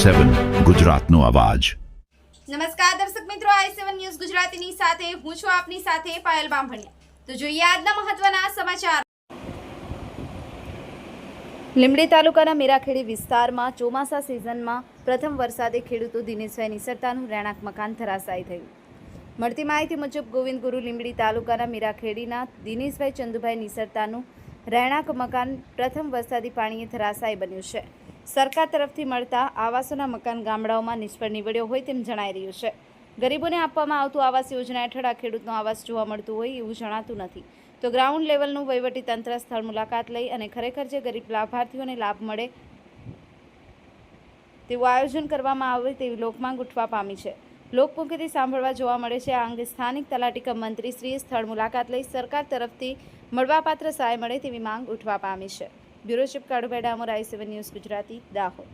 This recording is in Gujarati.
i7 ગુજરાતનો અવાજ। નમસ્કાર દર્શક મિત્રો, i7 ન્યૂઝ ગુજરાતીની સાથે હું છું આપની સાથે પાયલ બામભણિયા। તો જોઈએ આજના મહત્વના સમાચાર। લીંબડી તાલુકાના મીરાખેડી વિસ્તારમાં ચોમાસા સિઝનમાં પ્રથમ વરસાદે ખેડૂતો દિનેશભાઈ નિસરતાનું રહેણાંક મકાન ધરાશાયી થયું। મળતી માહિતી મુજબ ગોવિંદ ગુરુ લીંબડી તાલુકાના મીરાખેડીના દિનેશભાઈ ચંદુભાઈ નિસરતાનું રહેણાંક મકાન પ્રથમ વરસાદી પાણીએ ધરાશાયી બન્યું છે। સરકાર તરફથી મળતા આવાસોના મકાન ગામડાઓમાં નિષ્ફળ નીવડ્યો હોય તેમ જણાઈ રહ્યું છે। ગરીબોને આપવામાં આવતું આવાસ યોજના હેઠળ આ ખેડૂતનો આવાસ જોવા મળતું હોય એવું જણાતું નથી। તો ગ્રાઉન્ડ લેવલનું વહીવટી તંત્ર સ્થળ મુલાકાત લઈ અને ખરેખર જે ગરીબ લાભાર્થીઓને લાભ મળે તેવું આયોજન કરવામાં આવે તેવી લોકમાંગ ઉઠવા પામી છે। લોકમુખેથી સાંભળવા જોવા મળે છે। આ અંગે સ્થાનિક તલાટી કમ મંત્રીશ્રીએ સ્થળ મુલાકાત લઈ સરકાર તરફથી મળવાપાત્ર સહાય મળે તેવી માંગ ઉઠવા પામી છે। Bureau chief Kalubhai Damor, i7 news Gujarati, Dahod.